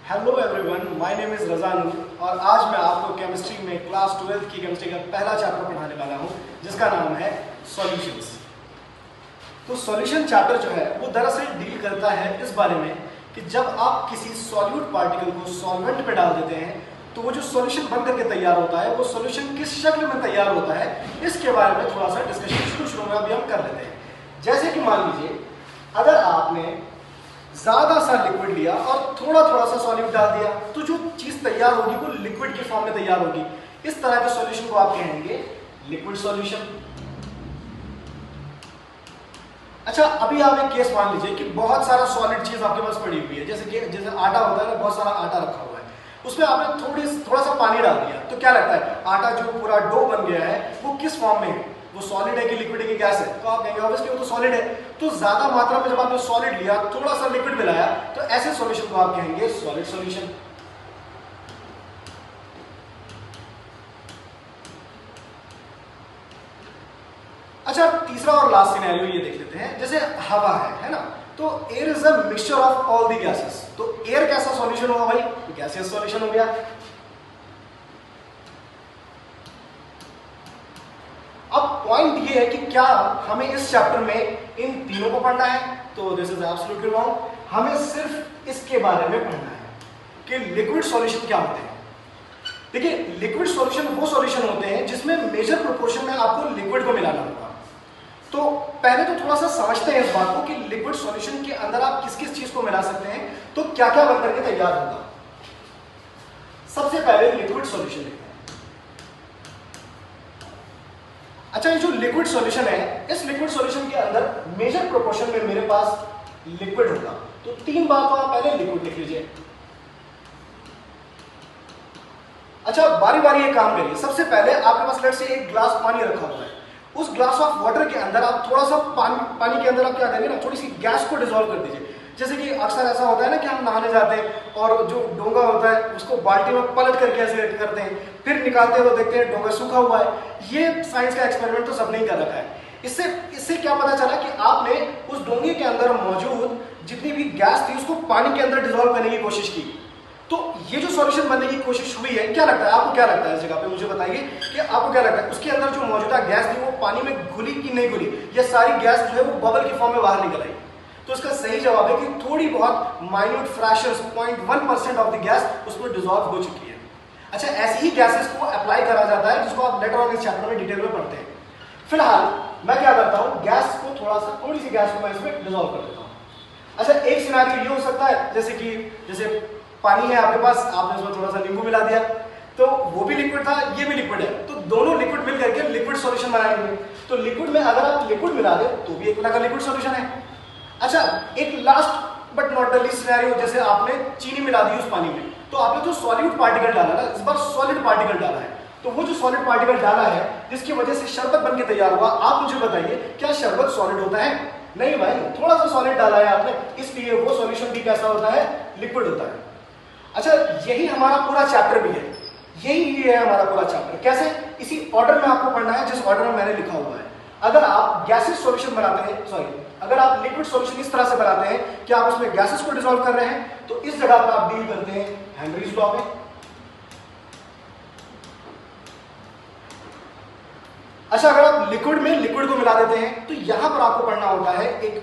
Hello everyone, my name is Rajanur और आज मैं आपको केमिस्ट्री में क्लास 12 की केमिस्ट्री का पहला चैप्टर पढ़ाने वाला हूं जिसका नाम है सॉल्यूशंस। तो सॉल्यूशन चैप्टर जो है वो दरअसल डील करता है इस बारे में कि जब आप किसी सॉल्यूट पार्टिकल को सॉल्वेंट पे डाल देते हैं तो वो जो सॉल्यूशन बन करके तैयार होता है वो सॉल्यूशन किस शक्ल में तैयार होता है इसके बारे में थोड़ा सा डिस्कशन शुरू में अभी हम कर लेते हैं। जैसे कि मान लीजिए अगर आपने ज्यादा सा लिक्विड लिया और थोड़ा थोड़ा सा सॉल्यूट डाल दिया तो जो चीज तैयार होगी वो लिक्विड के फॉर्म में तैयार होगी। इस तरह के सॉल्यूशन को आप कहेंगे लिक्विड सॉल्यूशन। अच्छा, अभी आप एक केस मान लीजिए कि बहुत सारा सॉलिड चीज आपके पास पड़ी हुई है, जैसे आटा होता है ना, बहुत सारा आटा रखा हुआ है, उसमें आपने थोड़ा सा पानी डाल दिया तो क्या लगता है आटा जो पूरा डो बन गया है वो किस फॉर्म में है, वो सॉलिड है कि लिक्विड है कि गैस है? तो आप कहेंगे ऑब्वियसली वो तो सॉलिड है। तो ज्यादा मात्रा में जब आपने सॉलिड लिया थोड़ा सा लिक्विड मिलाया तो ऐसे सॉल्यूशन को आप कहेंगे सॉलिड सॉल्यूशन। अच्छा, तीसरा और लास्ट सिनेरियो ये देख लेते हैं। जैसे हवा है ना, तो air is a mixture of all the gases. तो एयर कैसा सॉल्यूशन होगा भाई? गैसियस सॉल्यूशन हो गया। अब पॉइंट ये है कि क्या हमें इस चैप्टर में इन तीनों को पढ़ना है? तो दिस इज एब्सोल्युटली रॉन्ग। हमें सिर्फ इसके बारे में पढ़ना है कि लिक्विड सॉल्यूशन क्या होते हैं। देखिए, लिक्विड सॉल्यूशन वो सॉल्यूशन होते हैं जिसमें मेजर प्रोपोर्शन में आपको लिक्विड को मिलाना होगा। तो पहले तो थोड़ा सा समझते हैं इस बात को कि लिक्विड सॉल्यूशन के अंदर आप किस किस चीज को मिला सकते हैं, तो क्या क्या बनकर के तैयार होगा। सबसे पहले लिक्विड सॉल्यूशन देखते हैं। अच्छा, ये जो लिक्विड सॉल्यूशन है, इस लिक्विड सॉल्यूशन के अंदर मेजर प्रोपोर्शन में मेरे पास लिक्विड होगा। तो तीन बार तो आप पहले लिक्विड लिख लीजिए। अच्छा, बारी बारी ये काम करिए। सबसे पहले आपके पास लेट से एक गिलास पानी रखा हुआ है, उस ग्लास ऑफ वाटर के अंदर आप थोड़ा सा पानी के अंदर आप क्या करेंगे ना, थोड़ी सी गैस को डिसॉल्व कर दीजिए। जैसे कि अक्सर ऐसा होता है ना कि हम नहाने जाते हैं और जो डोंगा होता है उसको बाल्टी में पलट करके ऐसे करते हैं, फिर निकालते हैं तो देखते हैं डोंगा सूखा हुआ है। ये साइंस का एक्सपेरिमेंट तो सबने ही कर रखा है। इससे क्या पता चला कि आपने उस डोंगे के अंदर मौजूद जितनी भी गैस थी उसको पानी के अंदर डिसॉल्व करने की कोशिश की। तो ये जो सॉल्यूशन बनने की कोशिश हुई है, क्या लगता है आपको, क्या लगता है इस जगह पे मुझे बताइए कि आपको क्या लगता है उसके अंदर जो मौजूदा गैस थी वो पानी में घुली कि नहीं घुली, या सारी गैस जो है वो बबल के फॉर्म में बाहर निकल आई? तो इसका सही जवाब है कि थोड़ी बहुत minute fractions 0.1% of the gas उसमें डिसॉल्व हो चुकी है। अच्छा, ऐसी ही गैसेस को अप्लाई करा जाता है जिसको आप लेटर ऑन इस चैप्टर में डिटेल में पढ़ते हैं। फिलहाल मैं क्या करता हूँ, गैस को थोड़ी सी गैस को मैं इसमें डिसॉल्व कर देता हूँ। अच्छा, एक सिनेरियो ये हो सकता है जैसे पानी है आपके पास, आपने उसमें थोड़ा सा नींबू मिला दिया तो वो भी लिक्विड था, ये भी लिक्विड है, तो दोनों लिक्विड मिल करके लिक्विड सॉल्यूशन बनाएंगे। तो लिक्विड में अगर आप लिक्विड मिला दे तो भी एक तरह का लिक्विड सॉल्यूशन है। अच्छा, एक last but not the least scenario, जैसे आपने चीनी मिला दी उस पानी में, तो आपने जो सॉल्यूट पार्टिकल डाला ना, इस बार सॉलिड पार्टिकल डाला है, तो वो जो सॉलिड पार्टिकल डाला है जिसकी वजह से शरबत बन के तैयार हुआ, आप मुझे बताइए क्या शरबत सॉलिड होता है? नहीं भाई, थोड़ा सा सॉलिड डाला है आपने, इसलिए वो सॉल्यूशन भी कैसा होता है? लिक्विड होता है। अच्छा, यही हमारा पूरा चैप्टर भी है, यही है हमारा पूरा चैप्टर। कैसे? इसी ऑर्डर में आपको पढ़ना है जिस ऑर्डर में मैंने लिखा हुआ है। अगर आप गैसेस सॉल्यूशन बनाते हैं, अगर आप लिक्विड सॉल्यूशन इस तरह से बनाते हैं कि आप उसमें गैसेस को डिसॉल्व कर रहे हैं, तो इस जगह पर आप डील करते हैं हेनरीज लॉ में। अच्छा, अगर आप लिक्विड में लिक्विड को मिला देते हैं तो यहां पर आपको पढ़ना होता है एक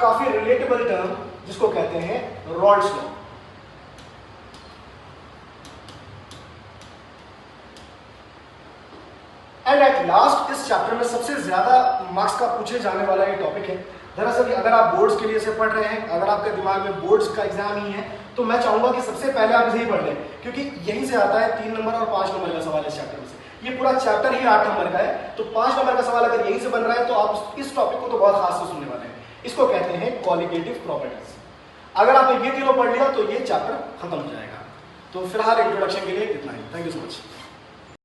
काफी रिलेटेबल टर्म जिसको कहते हैं रॉल्ड्स लॉ। एंड एट लास्ट, इस चैप्टर में सबसे ज्यादा मार्क्स का पूछे जाने वाला ये टॉपिक है। दरअसल अगर आप बोर्ड्स के लिए इसे पढ़ रहे हैं, अगर आपके दिमाग में बोर्ड्स का एग्जाम ही है, तो मैं चाहूंगा कि सबसे पहले आप इसे ही पढ़ लें, क्योंकि यहीं से आता है 3 नंबर और 5 नंबर का सवाल इस चैप्टर में से। ये पूरा चैप्टर ही 8 नंबर का है, तो 5 नंबर का सवाल अगर यहीं से बन रहा है तो आप इस टॉपिक को तो बहुत खास से सुनने वाले हैं। इसको कहते हैं क्वालिटेटिव प्रॉपर्टीज। अगर आपने ये तीनों पढ़ लिया तो ये चैप्टर खत्म हो जाएगा। तो फिलहाल इंट्रोडक्शन के लिए इतना ही। Thank you so much.